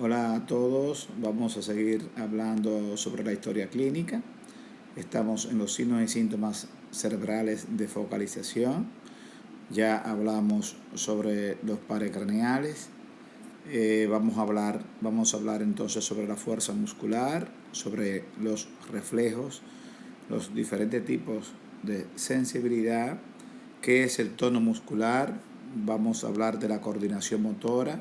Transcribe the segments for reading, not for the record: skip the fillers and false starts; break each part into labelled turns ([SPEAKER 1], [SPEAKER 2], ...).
[SPEAKER 1] Hola a todos, vamos a seguir hablando sobre la historia clínica. Estamos en los signos y síntomas cerebrales de focalización. Ya hablamos sobre los pares craneales. Vamos a hablar entonces sobre la fuerza muscular, sobre los reflejos, los diferentes tipos de sensibilidad, qué es el tono muscular. Vamos a hablar de la coordinación motora,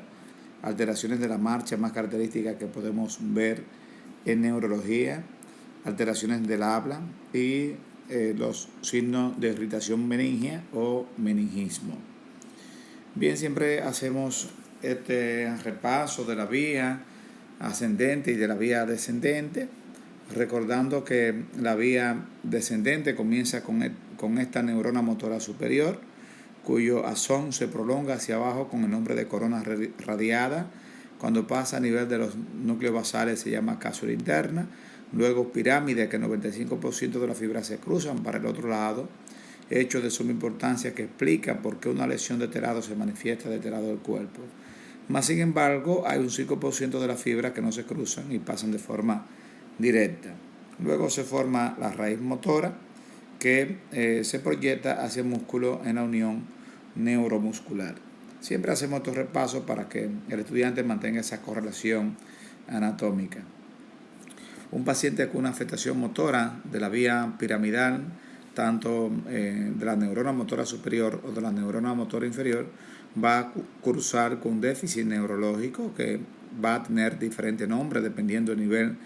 [SPEAKER 1] alteraciones de la marcha más características que podemos ver en neurología, alteraciones del habla y los signos de irritación meningia o meningismo. Bien, siempre hacemos este repaso de la vía ascendente y de la vía descendente, recordando que la vía descendente comienza con esta neurona motora superior, cuyo axón se prolonga hacia abajo con el nombre de corona radiada. Cuando pasa a nivel de los núcleos basales se llama cápsula interna. Luego pirámide, que el 95% de las fibras se cruzan para el otro lado. Hecho de suma importancia que explica por qué una lesión de terado se manifiesta de terado del cuerpo. Más sin embargo, hay un 5% de las fibras que no se cruzan y pasan de forma directa. Luego se forma la raíz motora, que se proyecta hacia el músculo en la unión neuromuscular. Siempre hacemos estos repasos para que el estudiante mantenga esa correlación anatómica. Un paciente con una afectación motora de la vía piramidal, tanto de la neurona motora superior o de la neurona motora inferior, va a cursar con un déficit neurológico que va a tener diferentes nombres dependiendo del nivel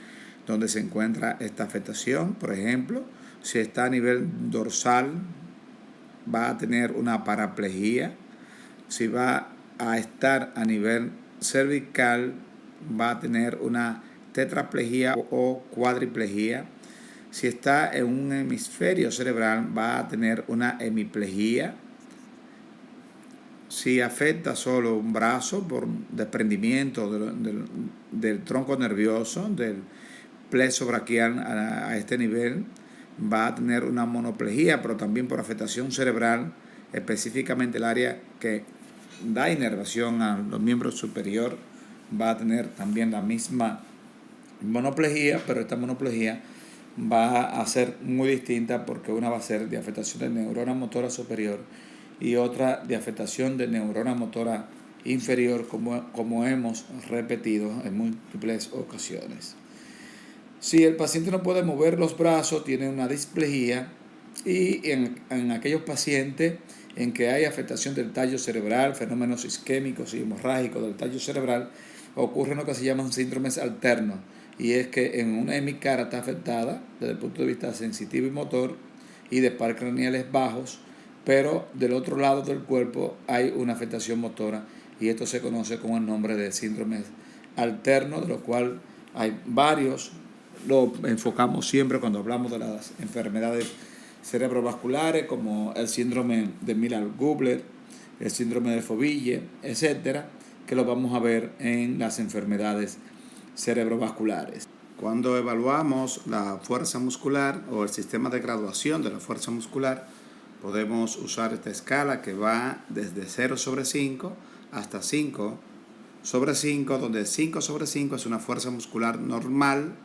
[SPEAKER 1] donde se encuentra esta afectación. Por ejemplo, si está a nivel dorsal, va a tener una paraplegia. Si va a estar a nivel cervical, va a tener una tetraplegia o cuadriplegia. Si está en un hemisferio cerebral, va a tener una hemiplegia. Si afecta solo un brazo por desprendimiento del tronco nervioso, del plexo braquial a este nivel, va a tener una monoplegia, pero también por afectación cerebral, específicamente el área que da inervación a los miembros superiores, va a tener también la misma monoplegia, pero esta monoplegia va a ser muy distinta porque una va a ser de afectación de neurona motora superior y otra de afectación de neurona motora inferior, como hemos repetido en múltiples ocasiones. Si el paciente no puede mover los brazos, tiene una displejía, y en aquellos pacientes en que hay afectación del tallo cerebral, fenómenos isquémicos y hemorrágicos del tallo cerebral, ocurren lo que se llaman síndromes alternos, y es que en una hemicara está afectada desde el punto de vista sensitivo y motor y de pares craneales bajos, pero del otro lado del cuerpo hay una afectación motora, y esto se conoce con el nombre de síndromes alternos, de lo cual hay varios. Lo enfocamos siempre cuando hablamos de las enfermedades cerebrovasculares, como el síndrome de Miller-Gubler, el síndrome de Foville, etcétera, que lo vamos a ver en las enfermedades cerebrovasculares. Cuando evaluamos la fuerza muscular o el sistema de graduación de la fuerza muscular, podemos usar esta escala que va desde 0/5 hasta 5/5, donde 5/5 es una fuerza muscular normal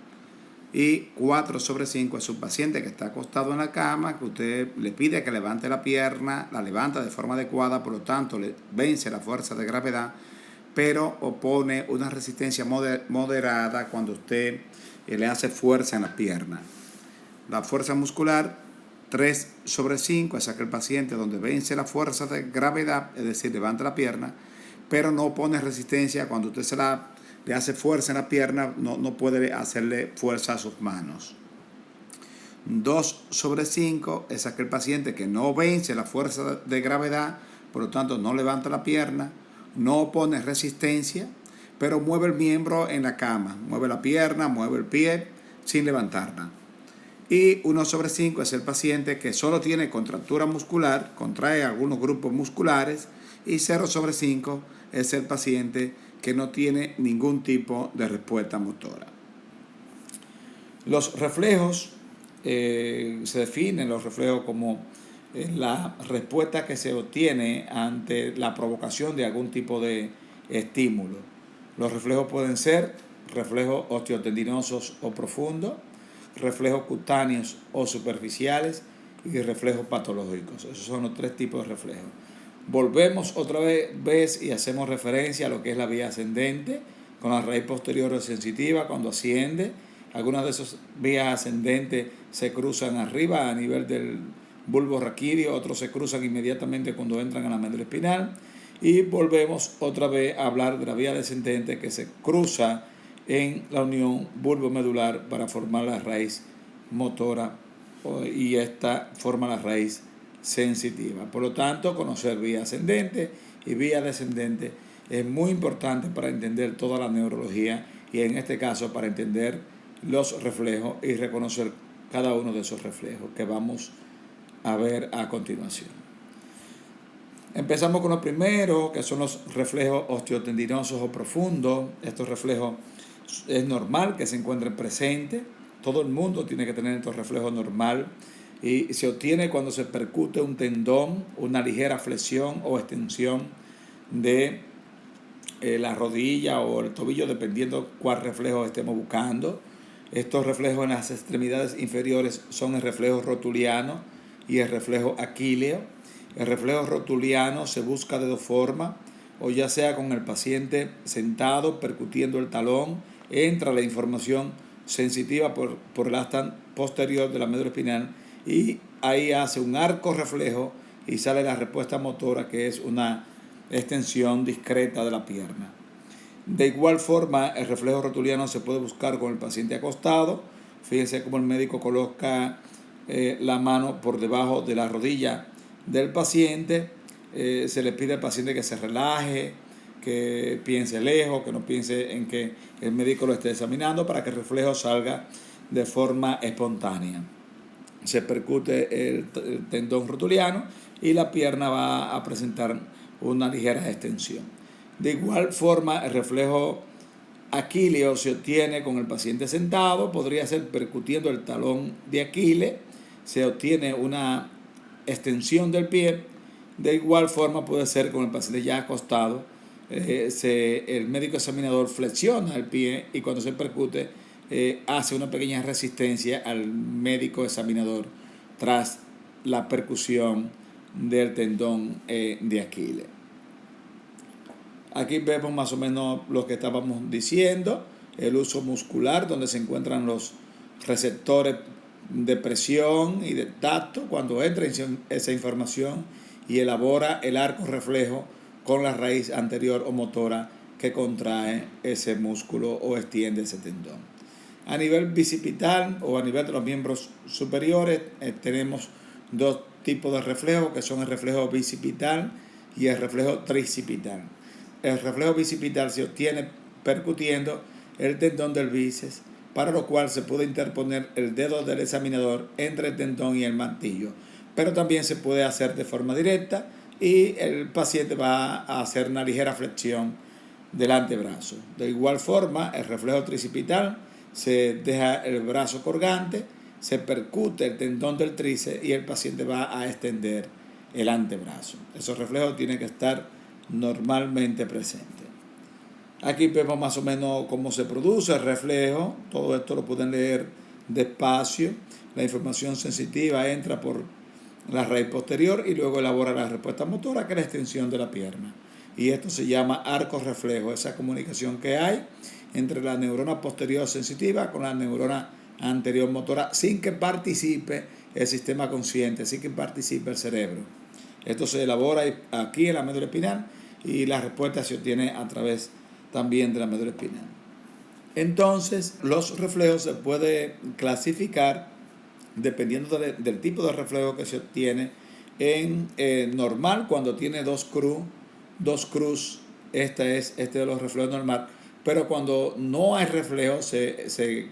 [SPEAKER 1] y 4/5 es un paciente que está acostado en la cama, que usted le pide que levante la pierna, la levanta de forma adecuada, por lo tanto le vence la fuerza de gravedad, pero opone una resistencia moderada cuando usted le hace fuerza en la pierna. La fuerza muscular 3/5 es aquel paciente donde vence la fuerza de gravedad, es decir, levanta la pierna, pero no opone resistencia cuando usted le hace fuerza en la pierna, no puede hacerle fuerza a sus manos. 2/5 es aquel paciente que no vence la fuerza de gravedad, por lo tanto no levanta la pierna, no opone resistencia, pero mueve el miembro en la cama, mueve la pierna, mueve el pie sin levantarla. Y 1/5 es el paciente que solo tiene contractura muscular, contrae algunos grupos musculares, y 0/5 es el paciente que no tiene ningún tipo de respuesta motora. Los reflejos, se definen los reflejos como la respuesta que se obtiene ante la provocación de algún tipo de estímulo. Los reflejos pueden ser reflejos osteotendinosos o profundos, reflejos cutáneos o superficiales y reflejos patológicos. Esos son los 3 tipos de reflejos. Volvemos otra vez y hacemos referencia a lo que es la vía ascendente, con la raíz posterior sensitiva cuando asciende. Algunas de esas vías ascendentes se cruzan arriba a nivel del bulbo raquídeo, otros se cruzan inmediatamente cuando entran a la médula espinal. Y volvemos otra vez a hablar de la vía descendente que se cruza en la unión bulbomedular para formar la raíz motora, y esta forma la raíz sensitiva. Por lo tanto, conocer vía ascendente y vía descendente es muy importante para entender toda la neurología y en este caso para entender los reflejos y reconocer cada uno de esos reflejos que vamos a ver a continuación. Empezamos con lo primero, que son los reflejos osteotendinosos o profundos. Estos reflejos es normal que se encuentren presentes. Todo el mundo tiene que tener estos reflejos normal y se obtiene cuando se percute un tendón, una ligera flexión o extensión de la rodilla o el tobillo, dependiendo cuál reflejo estemos buscando. Estos reflejos en las extremidades inferiores son el reflejo rotuliano y el reflejo aquileo. El reflejo rotuliano se busca de 2 formas, o ya sea con el paciente sentado percutiendo el talón, entra la información sensitiva por el asta posterior de la médula espinal y ahí hace un arco reflejo y sale la respuesta motora, que es una extensión discreta de la pierna. De igual forma, el reflejo rotuliano se puede buscar con el paciente acostado. Fíjense cómo el médico coloca la mano por debajo de la rodilla del paciente. Se le pide al paciente que se relaje, que piense lejos, que no piense en que el médico lo esté examinando, para que el reflejo salga de forma espontánea. Se percute el tendón rotuliano y la pierna va a presentar una ligera extensión. De igual forma, el reflejo aquileo se obtiene con el paciente sentado, podría ser percutiendo el talón de Aquiles, se obtiene una extensión del pie. De igual forma puede ser con el paciente ya acostado, el médico examinador flexiona el pie y cuando se percute hace una pequeña resistencia al médico examinador tras la percusión del tendón de Aquiles. Aquí vemos más o menos lo que estábamos diciendo, el uso muscular, donde se encuentran los receptores de presión y de tacto, cuando entra esa información y elabora el arco reflejo con la raíz anterior o motora que contrae ese músculo o extiende ese tendón. A nivel bicipital o a nivel de los miembros superiores tenemos 2 tipos de reflejos, que son el reflejo bicipital y el reflejo tricipital. El reflejo bicipital se obtiene percutiendo el tendón del bíceps, para lo cual se puede interponer el dedo del examinador entre el tendón y el martillo, pero también se puede hacer de forma directa y el paciente va a hacer una ligera flexión del antebrazo. De igual forma, el reflejo tricipital se deja el brazo colgante, se percute el tendón del tríceps y el paciente va a extender el antebrazo. Esos reflejos tienen que estar normalmente presentes. Aquí vemos más o menos cómo se produce el reflejo. Todo esto lo pueden leer despacio. La información sensitiva entra por la raíz posterior y luego elabora la respuesta motora, que es la extensión de la pierna. Y esto se llama arco reflejo, esa comunicación que hay entre la neurona posterior sensitiva con la neurona anterior motora, sin que participe el sistema consciente, sin que participe el cerebro. Esto se elabora aquí en la médula espinal y la respuesta se obtiene a través también de la médula espinal. Entonces, los reflejos se puede clasificar dependiendo del tipo de reflejo que se obtiene en normal, cuando tiene 2 cruz, este es de los reflejos normal, pero cuando no hay reflejo se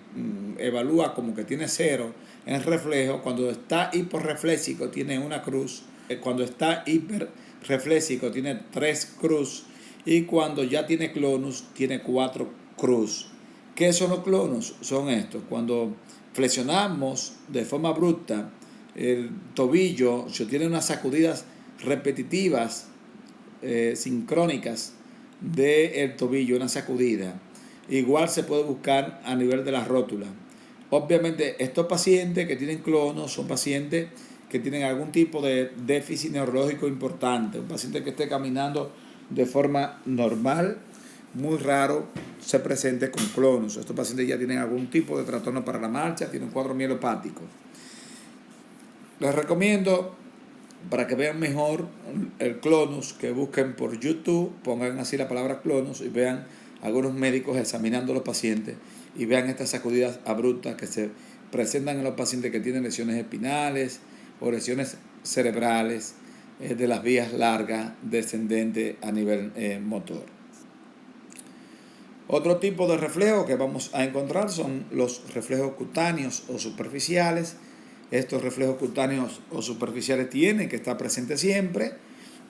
[SPEAKER 1] evalúa como que tiene 0 en reflejo. Cuando está hiporrefléxico tiene 1 cruz, cuando está hiperrefléxico tiene 3 cruz y cuando ya tiene clonus tiene 4 cruz. ¿Qué son los clonus? Son estos: cuando flexionamos de forma abrupta el tobillo, se tienen unas sacudidas repetitivas, sincrónicas del tobillo, una sacudida. Igual se puede buscar a nivel de la rótula. Obviamente estos pacientes que tienen clonos son pacientes que tienen algún tipo de déficit neurológico importante. Un paciente que esté caminando de forma normal, muy raro se presente con clonos. Estos pacientes ya tienen algún tipo de trastorno para la marcha, tienen un cuadro mielopático. Les recomiendo, para que vean mejor el clonus, que busquen por YouTube, pongan así la palabra clonus y vean algunos médicos examinando a los pacientes y vean estas sacudidas abruptas que se presentan en los pacientes que tienen lesiones espinales o lesiones cerebrales de las vías largas descendentes a nivel motor. Otro tipo de reflejo que vamos a encontrar son los reflejos cutáneos o superficiales. Estos reflejos cutáneos o superficiales tienen que estar presentes siempre.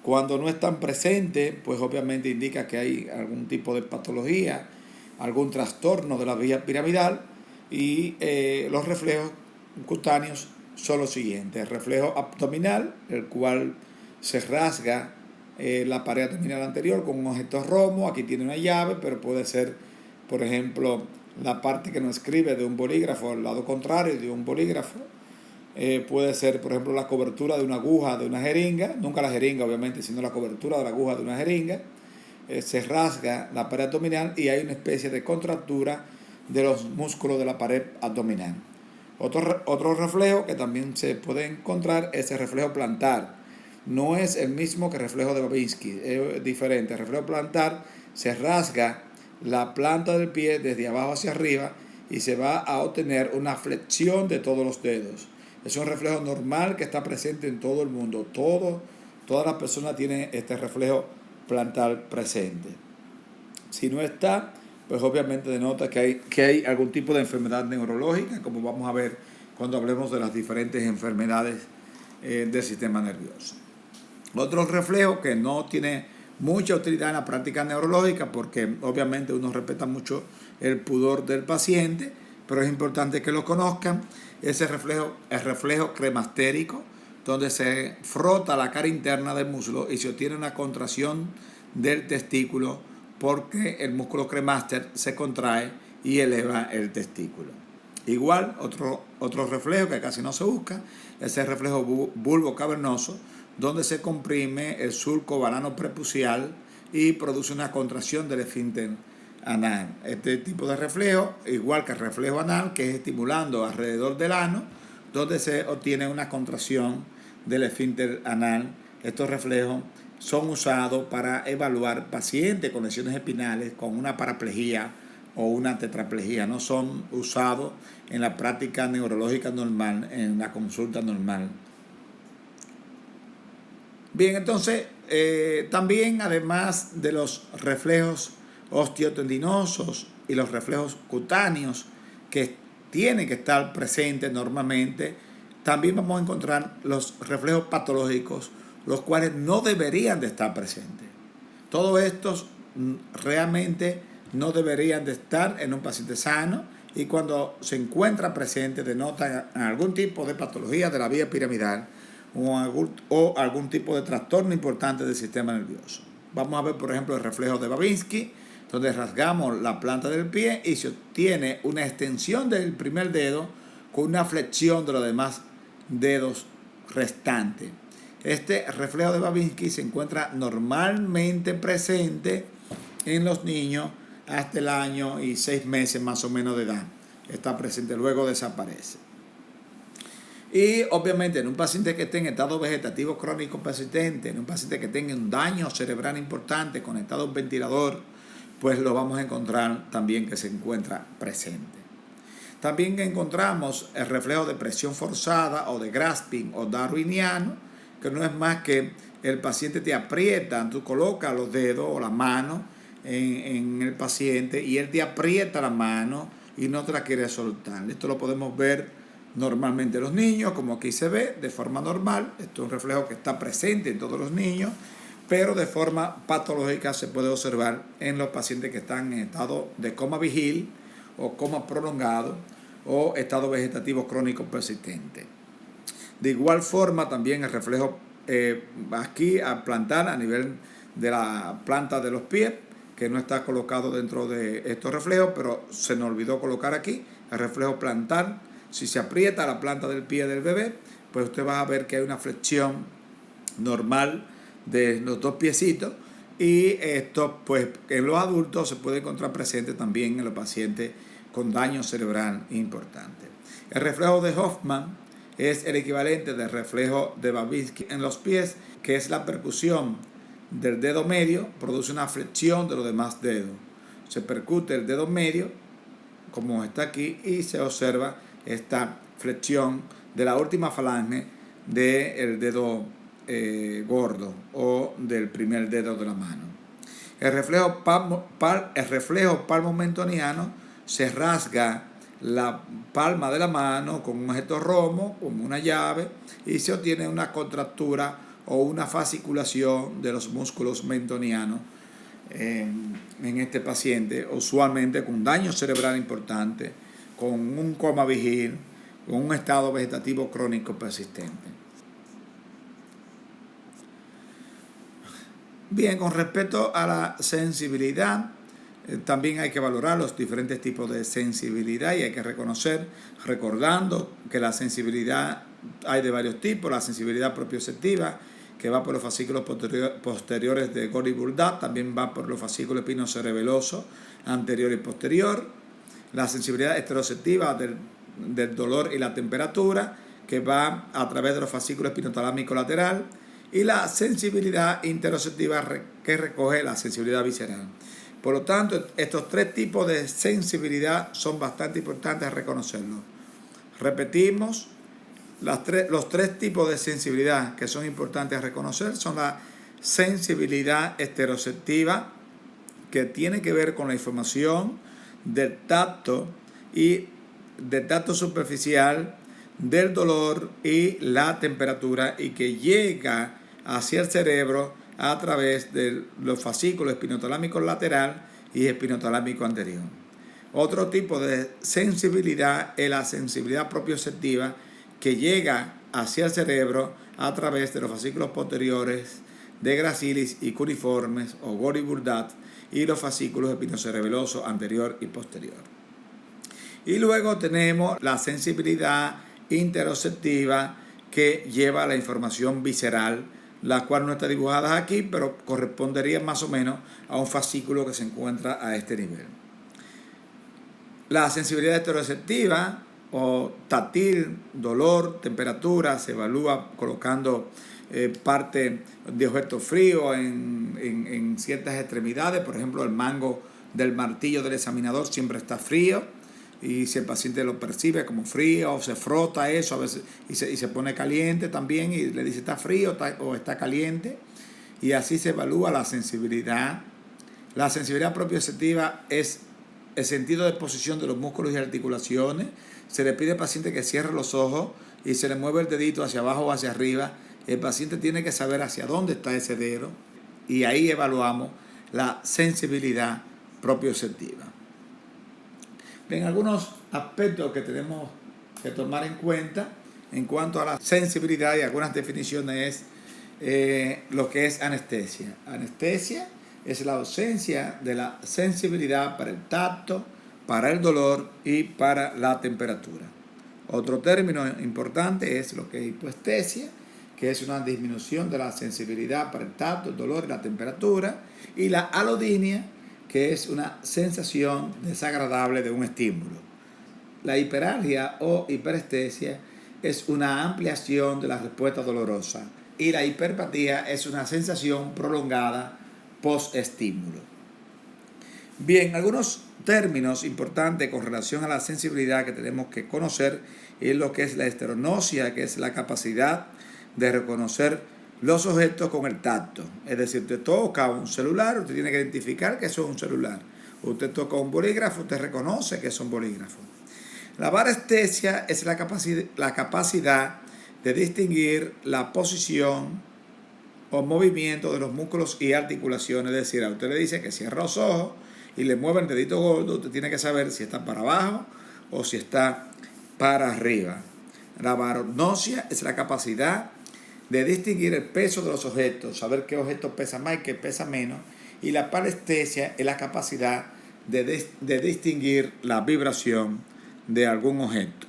[SPEAKER 1] Cuando no están presentes, pues obviamente indica que hay algún tipo de patología, algún trastorno de la vía piramidal. Y los reflejos cutáneos son los siguientes: el reflejo abdominal, el cual se rasga la pared abdominal anterior con un objeto romo. Aquí tiene una llave, pero puede ser, por ejemplo, la parte que nos escribe de un bolígrafo, el lado contrario de un bolígrafo. Puede ser, por ejemplo, la cobertura de una aguja de una jeringa, nunca la jeringa obviamente, sino la cobertura de la aguja de una jeringa. Se rasga la pared abdominal y hay una especie de contractura de los músculos de la pared abdominal. Otro reflejo que también se puede encontrar es el reflejo plantar. No es el mismo que el reflejo de Babinski, es diferente. El reflejo plantar se rasga la planta del pie desde abajo hacia arriba y se va a obtener una flexión de todos los dedos. Es un reflejo normal que está presente en todo el mundo. Todas las personas tienen este reflejo plantar presente. Si no está, pues obviamente denota que hay algún tipo de enfermedad neurológica, como vamos a ver cuando hablemos de las diferentes enfermedades del sistema nervioso. Otro reflejo que no tiene mucha utilidad en la práctica neurológica, porque obviamente uno respeta mucho el pudor del paciente, pero es importante que lo conozcan, es el reflejo cremastérico, donde se frota la cara interna del músculo y se obtiene una contracción del testículo porque el músculo cremaster se contrae y eleva el testículo. Igual, otro reflejo que casi no se busca es el reflejo bulbo cavernoso, donde se comprime el surco balano prepucial y produce una contracción del esfínter anal. Este tipo de reflejo, igual que el reflejo anal, que es estimulando alrededor del ano, donde se obtiene una contracción del esfínter anal. Estos reflejos son usados para evaluar pacientes con lesiones espinales, con una paraplegia o una tetraplegia. No son usados en la práctica neurológica normal, en la consulta normal. Bien, entonces, también además de los reflejos osteotendinosos y los reflejos cutáneos que tienen que estar presentes normalmente, también vamos a encontrar los reflejos patológicos, los cuales no deberían de estar presentes. Todos estos realmente no deberían de estar en un paciente sano, y cuando se encuentra presente denotan algún tipo de patología de la vía piramidal o algún tipo de trastorno importante del sistema nervioso. Vamos a ver, por ejemplo, el reflejo de Babinski, donde rasgamos la planta del pie y se obtiene una extensión del primer dedo con una flexión de los demás dedos restantes. Este reflejo de Babinski se encuentra normalmente presente en los niños hasta el año y 6 meses más o menos de edad. Está presente, luego desaparece. Y obviamente en un paciente que esté en estado vegetativo crónico persistente, en un paciente que tenga un daño cerebral importante, conectado a un ventilador, pues lo vamos a encontrar también que se encuentra presente. También encontramos el reflejo de presión forzada o de grasping o darwiniano, que no es más que el paciente te aprieta, tú colocas los dedos o la mano en el paciente y él te aprieta la mano y no te la quiere soltar. Esto lo podemos ver normalmente en los niños, como aquí se ve, de forma normal. Esto es un reflejo que está presente en todos los niños, pero de forma patológica se puede observar en los pacientes que están en estado de coma vigil o coma prolongado o estado vegetativo crónico persistente. De igual forma también el reflejo aquí al plantar a nivel de la planta de los pies que no está colocado dentro de estos reflejos, pero se nos olvidó colocar aquí el reflejo plantar. Si se aprieta la planta del pie del bebé, pues usted va a ver que hay una flexión normal de los dos piecitos, y esto pues en los adultos se puede encontrar presente también en los pacientes con daño cerebral importante. El reflejo de Hoffman es el equivalente del reflejo de Babinski en los pies, que es la percusión del dedo medio, produce una flexión de los demás dedos. Se percute el dedo medio, como está aquí, y se observa esta flexión de la última falange del dedo gordo o del primer dedo de la mano. El reflejo palmo-mentoniano se rasga la palma de la mano con un objeto romo, como una llave, y se obtiene una contractura o una fasciculación de los músculos mentonianos en este paciente, usualmente con daño cerebral importante, con un coma vigil, con un estado vegetativo crónico persistente. Bien, con respecto a la sensibilidad, también hay que valorar los diferentes tipos de sensibilidad, y hay que recordando que la sensibilidad hay de varios tipos: la sensibilidad propioceptiva, que va por los fascículos posteriores de Goldie-Burdach, también va por los fascículos espinocerebelosos anterior y posterior; la sensibilidad esteroceptiva del dolor y la temperatura, que va a través de los fascículos espinotalámico lateral; y la sensibilidad interoceptiva, que recoge la sensibilidad visceral. Por lo tanto, estos tres tipos de sensibilidad son bastante importantes reconocerlos. Repetimos, los tres tipos de sensibilidad que son importantes a reconocer son la sensibilidad esteroceptiva, que tiene que ver con la información del tacto y del tacto superficial, del dolor y la temperatura, y que llega hacia el cerebro a través de los fascículos espinotalámico lateral y espinotalámico anterior. Otro tipo de sensibilidad es la sensibilidad propioceptiva, que llega hacia el cerebro a través de los fascículos posteriores de Gracilis y cuneiformes o Goldie-Burdach y los fascículos espinocerebelosos anterior y posterior. Y luego tenemos la sensibilidad interoceptiva, que lleva la información visceral, la cual no está dibujada aquí, pero correspondería más o menos a un fascículo que se encuentra a este nivel. La sensibilidad esteroceptiva o táctil, dolor, temperatura, se evalúa colocando parte de objetos fríos en ciertas extremidades. Por ejemplo, el mango del martillo del examinador siempre está frío, y si el paciente lo percibe como frío, o se frota eso a veces y se pone caliente también, y le dice está frío o está caliente, y así se evalúa la sensibilidad. La sensibilidad propioceptiva es el sentido de posición de los músculos y articulaciones. Se le pide al paciente que cierre los ojos y se le mueve el dedito hacia abajo o hacia arriba. El paciente tiene que saber hacia dónde está ese dedo, y ahí evaluamos la sensibilidad propioceptiva. Bien, algunos aspectos que tenemos que tomar en cuenta en cuanto a la sensibilidad y algunas definiciones es lo que es anestesia. Anestesia es la ausencia de la sensibilidad para el tacto, para el dolor y para la temperatura. Otro término importante es lo que es hipoestesia, que es una disminución de la sensibilidad para el tacto, el dolor y la temperatura, y la alodinia, que es una sensación desagradable de un estímulo. La hiperalgia o hiperestesia es una ampliación de la respuesta dolorosa, y la hiperpatía es una sensación prolongada post-estímulo. Bien, algunos términos importantes con relación a la sensibilidad que tenemos que conocer es lo que es la estereognosia, que es la capacidad de reconocer los objetos con el tacto. Es decir, usted toca un celular, usted tiene que identificar que eso es un celular. Usted toca un bolígrafo, usted reconoce que es un bolígrafo. La parestesia es la capacidad de distinguir la posición o movimiento de los músculos y articulaciones. Es decir, a usted le dice que cierra los ojos y le mueve el dedito gordo, usted tiene que saber si está para abajo o si está para arriba. La barognosia es la capacidad de distinguir el peso de los objetos, saber qué objeto pesa más y qué pesa menos, y la parestesia es la capacidad de distinguir la vibración de algún objeto.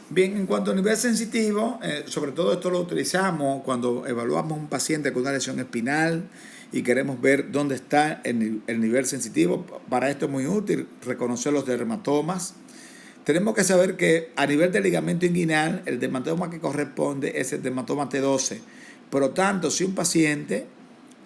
[SPEAKER 1] Bien, en cuanto a nivel sensitivo, sobre todo esto lo utilizamos cuando evaluamos un paciente con una lesión espinal y queremos ver dónde está el nivel sensitivo. Para esto es muy útil reconocer los dermatomas. Tenemos que saber que a nivel del ligamento inguinal, el dermatoma que corresponde es el dermatoma T12. Por lo tanto, si un paciente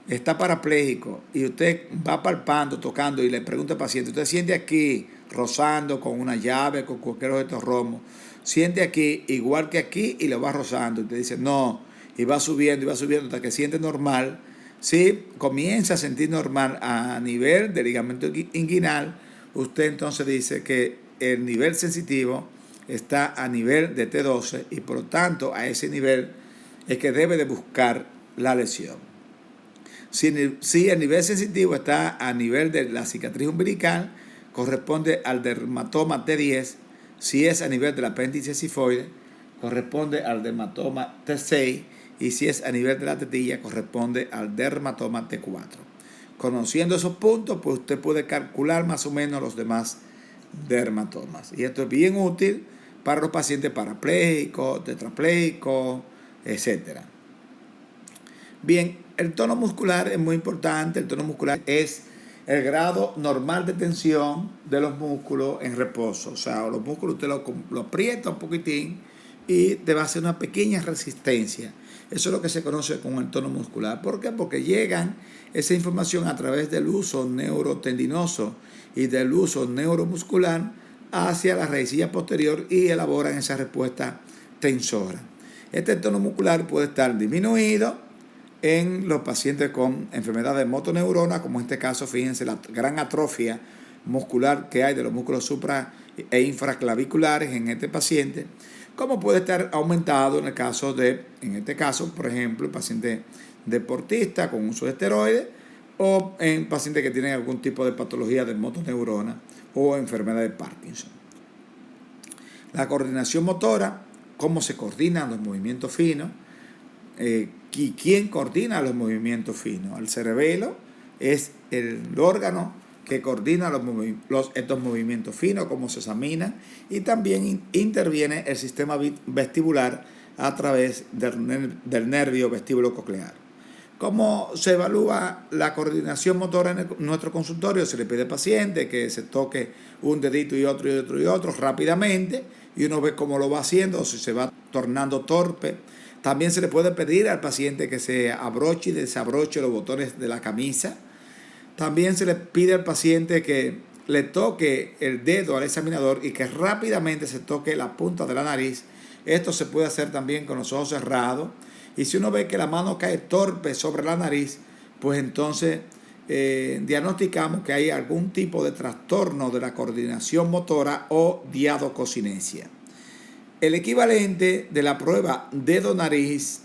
[SPEAKER 1] está parapléjico y usted va palpando, tocando y le pregunta al paciente, usted siente aquí, rozando con una llave, con cualquier objeto romo, siente aquí igual que aquí y lo va rozando. Usted dice no, y va subiendo hasta que siente normal. Si comienza a sentir normal a nivel del ligamento inguinal, usted entonces dice que el nivel sensitivo está a nivel de T12 y por lo tanto a ese nivel es que debe de buscar la lesión. Si el nivel sensitivo está a nivel de la cicatriz umbilical, corresponde al dermatoma T10. Si es a nivel del apéndice cifoide, corresponde al dermatoma T6. Y si es a nivel de la tetilla, corresponde al dermatoma T4. Conociendo esos puntos, pues usted puede calcular más o menos los demás dermatomas. Y esto es bien útil para los pacientes parapléjicos, tetrapléjicos, etc. Bien, el tono muscular es muy importante. El tono muscular es el grado normal de tensión de los músculos en reposo. O sea, los músculos usted lo aprieta un poquitín y te va a hacer una pequeña resistencia. Eso es lo que se conoce como el tono muscular. ¿Por qué? Porque llegan esa información a través del uso neurotendinoso y del uso neuromuscular hacia la raicilla posterior y elaboran esa respuesta tensora. Este tono muscular puede estar disminuido en los pacientes con enfermedad de motoneurona, como en este caso, fíjense la gran atrofia muscular que hay de los músculos supra e infraclaviculares en este paciente, como puede estar aumentado en este caso, por ejemplo, el paciente deportista con uso de esteroides o en pacientes que tienen algún tipo de patología de motoneurona o enfermedad de Parkinson. La coordinación motora, cómo se coordinan los movimientos finos, y quién coordina los movimientos finos. El cerebelo es el órgano que coordina estos movimientos finos, cómo se examinan, y también interviene el sistema vestibular a través del nervio vestíbulo coclear. ¿Cómo se evalúa la coordinación motora en nuestro consultorio? Se le pide al paciente que se toque un dedito y otro rápidamente, y uno ve cómo lo va haciendo, o si se va tornando torpe. También se le puede pedir al paciente que se abroche y desabroche los botones de la camisa. También se le pide al paciente que le toque el dedo al examinador y que rápidamente se toque la punta de la nariz. Esto se puede hacer también con los ojos cerrados. Y si uno ve que la mano cae torpe sobre la nariz, pues entonces diagnosticamos que hay algún tipo de trastorno de la coordinación motora o diadococinesia. El equivalente de la prueba dedo-nariz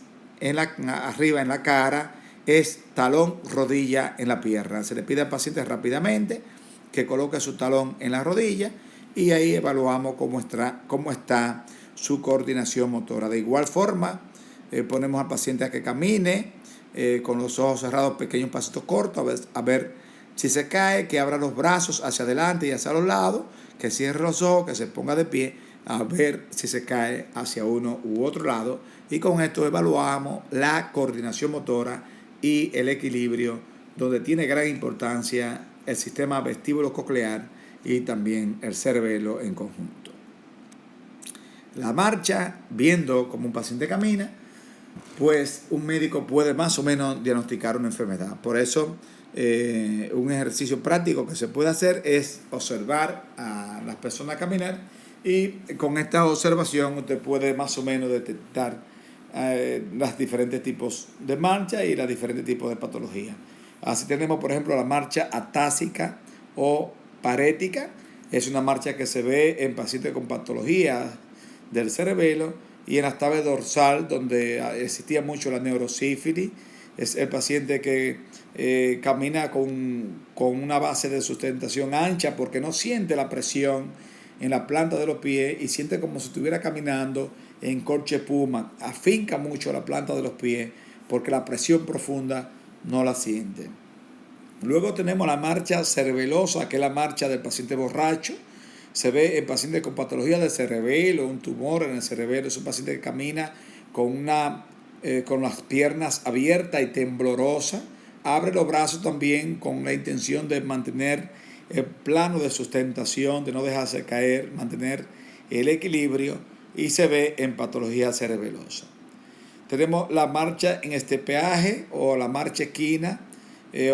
[SPEAKER 1] arriba en la cara es talón-rodilla en la pierna. Se le pide al paciente rápidamente que coloque su talón en la rodilla y ahí evaluamos cómo está su coordinación motora. De igual forma, ponemos al paciente a que camine con los ojos cerrados, pequeños pasitos cortos, a ver si se cae, que abra los brazos hacia adelante y hacia los lados, que cierre los ojos, que se ponga de pie, a ver si se cae hacia uno u otro lado, y con esto evaluamos la coordinación motora y el equilibrio, donde tiene gran importancia el sistema vestíbulo coclear y también el cerebelo en conjunto. La marcha, viendo cómo un paciente camina, pues un médico puede más o menos diagnosticar una enfermedad. Por eso un ejercicio práctico que se puede hacer es observar a las personas caminar, y con esta observación usted puede más o menos detectar los diferentes tipos de marcha y los diferentes tipos de patologías. Así tenemos, por ejemplo, la marcha atásica o parética. Es una marcha que se ve en pacientes con patologías del cerebelo y en la tabla dorsal, donde existía mucho la neurosífilis. Es el paciente que camina con una base de sustentación ancha porque no siente la presión en la planta de los pies y siente como si estuviera caminando en corche puma. Afinca mucho la planta de los pies porque la presión profunda no la siente. Luego tenemos la marcha cerebelosa, que es la marcha del paciente borracho. Se ve en pacientes con patología del cerebelo, un tumor en el cerebelo. Es un paciente que camina con las piernas abiertas y temblorosa. Abre los brazos también con la intención de mantener el plano de sustentación, de no dejarse caer, mantener el equilibrio, y se ve en patología cerebelosa. Tenemos la marcha en estepeaje o la marcha equina,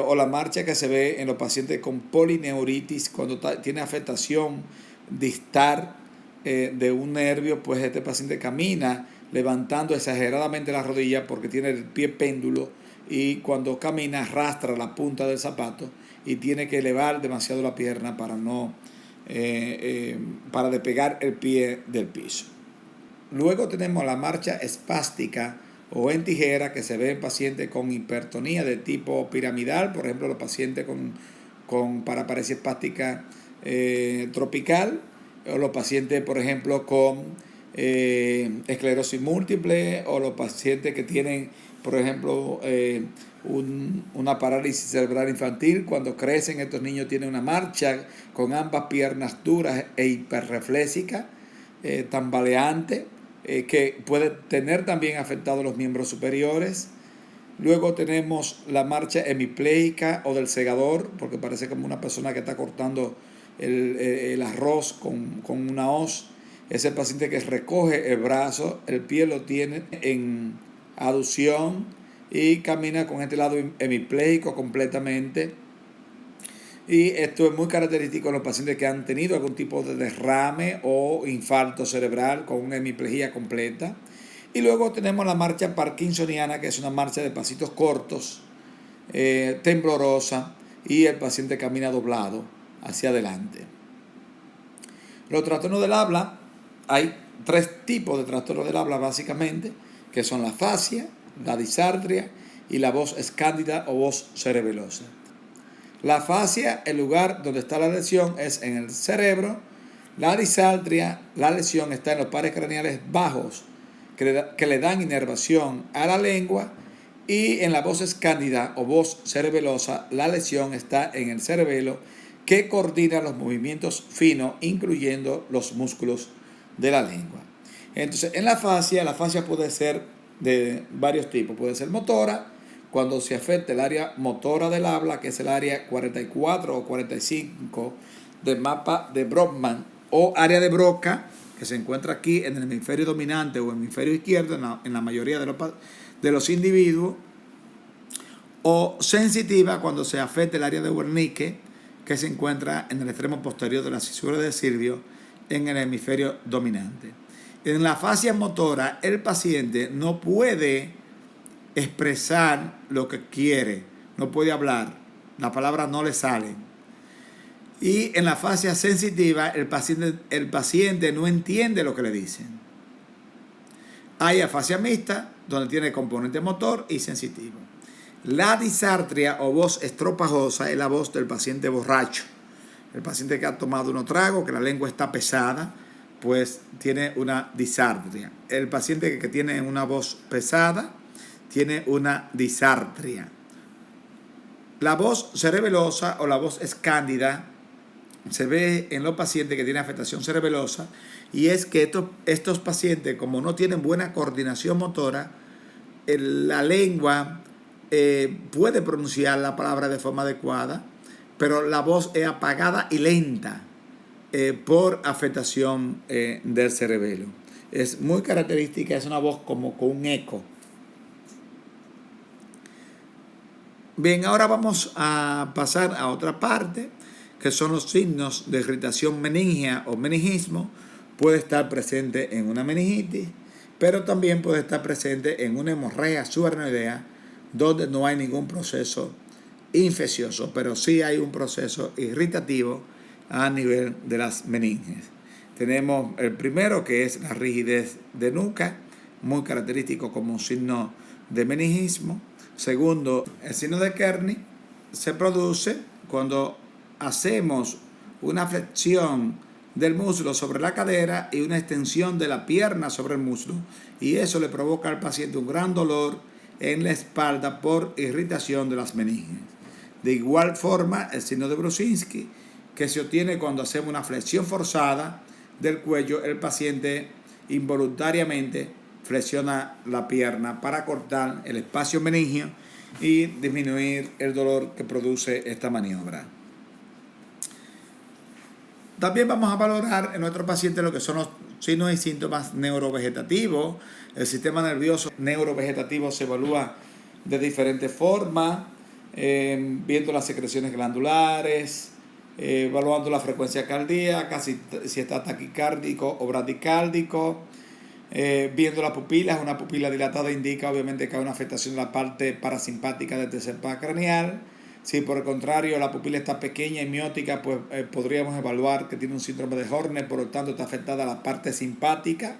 [SPEAKER 1] o la marcha que se ve en los pacientes con polineuritis, cuando tiene afectación distal de un nervio, pues este paciente camina levantando exageradamente la rodilla porque tiene el pie péndulo, y cuando camina arrastra la punta del zapato y tiene que elevar demasiado la pierna para despegar el pie del piso. Luego tenemos la marcha espástica o en tijera, que se ve en pacientes con hipertonía de tipo piramidal, por ejemplo los pacientes con paraparesia espástica tropical, o los pacientes, por ejemplo, con esclerosis múltiple, o los pacientes que tienen, por ejemplo, una parálisis cerebral infantil. Cuando crecen, estos niños tienen una marcha con ambas piernas duras e hiperrefléxicas, tambaleante, que puede tener también afectados los miembros superiores. Luego tenemos la marcha hemipléjica o del segador, porque parece como una persona que está cortando el arroz con una hoz. Es el paciente que recoge el brazo, el pie lo tiene en aducción y camina con este lado hemipléjico completamente. Y esto es muy característico en los pacientes que han tenido algún tipo de derrame o infarto cerebral con una hemiplegia completa. Y luego tenemos la marcha parkinsoniana, que es una marcha de pasitos cortos, temblorosa, y el paciente camina doblado hacia adelante. Los trastornos del habla, hay 3 tipos de trastornos del habla básicamente, que son la afasia, la disartria y la voz escándida o voz cerebelosa. La afasia, el lugar donde está la lesión es en el cerebro. La disartria, la lesión está en los pares craneales bajos que le dan inervación a la lengua. Y en la voz escándida o voz cerebelosa, la lesión está en el cerebelo, que coordina los movimientos finos, incluyendo los músculos de la lengua. Entonces, en la afasia puede ser de varios tipos. Puede ser motora, cuando se afecta el área motora del habla, que es el área 44 o 45 del mapa de Brodmann, o área de Broca, que se encuentra aquí en el hemisferio dominante o hemisferio izquierdo en la mayoría de los individuos, o sensitiva, cuando se afecta el área de Wernicke, que se encuentra en el extremo posterior de la cisura de Silvio en el hemisferio dominante. En la afasia motora, el paciente no puede expresar lo que quiere, no puede hablar, las palabras no le salen. Y en la afasia sensitiva, el paciente no entiende lo que le dicen. Hay afasia mixta, donde tiene componente motor y sensitivo. La disartria o voz estropajosa es la voz del paciente borracho. El paciente que ha tomado unos tragos, que la lengua está pesada, pues tiene una disartria. El paciente que tiene una voz pesada tiene una disartria. La voz cerebelosa o la voz escándida se ve en los pacientes que tienen afectación cerebelosa, y es que estos pacientes, como no tienen buena coordinación motora, la lengua puede pronunciar la palabra de forma adecuada, pero la voz es apagada y lenta por afectación del cerebelo. Es muy característica, es una voz como con un eco. Bien, ahora vamos a pasar a otra parte, que son los signos de irritación meningia o meningismo. Puede estar presente en una meningitis, pero también puede estar presente en una hemorragia subaracnoidea, donde no hay ningún proceso infeccioso, pero sí hay un proceso irritativo a nivel de las meninges. Tenemos el primero, que es la rigidez de nuca, muy característico como un signo de meningismo. Segundo, el signo de Kearney se produce cuando hacemos una flexión del muslo sobre la cadera y una extensión de la pierna sobre el muslo, y eso le provoca al paciente un gran dolor en la espalda por irritación de las meninges. De igual forma, el signo de Brusinski, que se obtiene cuando hacemos una flexión forzada del cuello, el paciente involuntariamente flexiona la pierna para cortar el espacio meningio y disminuir el dolor que produce esta maniobra. También vamos a valorar en nuestro paciente lo que son los signos y síntomas neurovegetativos. El sistema nervioso neurovegetativo se evalúa de diferentes formas, viendo las secreciones glandulares, evaluando la frecuencia cardíaca, si está taquicárdico o bradicárdico, viendo las pupilas. Una pupila dilatada indica obviamente que hay una afectación de la parte parasimpática del tercer par craneal. Si por el contrario la pupila está pequeña y miótica, pues podríamos evaluar que tiene un síndrome de Horner, por lo tanto está afectada la parte simpática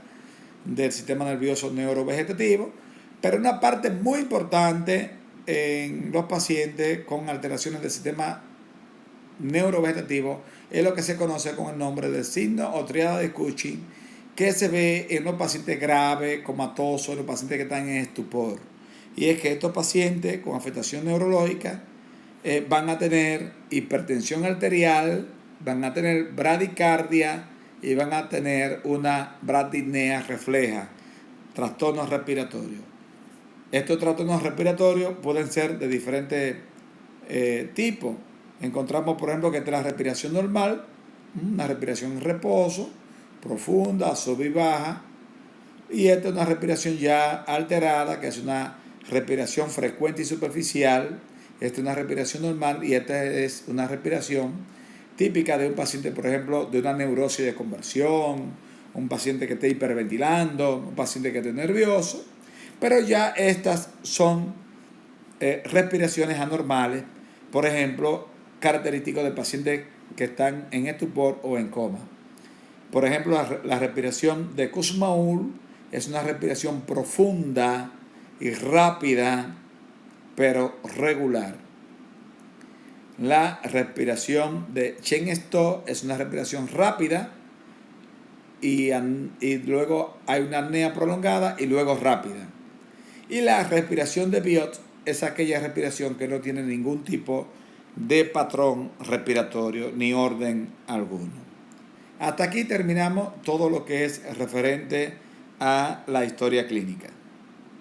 [SPEAKER 1] del sistema nervioso neurovegetativo. Pero una parte muy importante en los pacientes con alteraciones del sistema neurovegetativo es lo que se conoce con el nombre de signo o triada de Cushing, que se ve en los pacientes graves, comatosos, en los pacientes que están en estupor. Y es que estos pacientes con afectación neurológica van a tener hipertensión arterial, van a tener bradicardia y van a tener una bradipnea refleja, trastornos respiratorios. Estos trastornos respiratorios pueden ser de diferentes tipos. Encontramos, por ejemplo, que esta es la respiración normal, una respiración en reposo, profunda, sub y baja, y esta es una respiración ya alterada, que es una respiración frecuente y superficial. Esta es una respiración normal y esta es una respiración típica de un paciente, por ejemplo, de una neurosis de conversión, un paciente que esté hiperventilando, un paciente que esté nervioso. Pero ya estas son respiraciones anormales, por ejemplo, característicos de pacientes que están en estupor o en coma. Por ejemplo, la respiración de Kussmaul es una respiración profunda y rápida, pero regular. La respiración de Cheng-Sto es una respiración rápida y luego hay una apnea prolongada y luego rápida. Y la respiración de Biot es aquella respiración que no tiene ningún tipo de patrón respiratorio ni orden alguno. Hasta aquí terminamos todo lo que es referente a la historia clínica.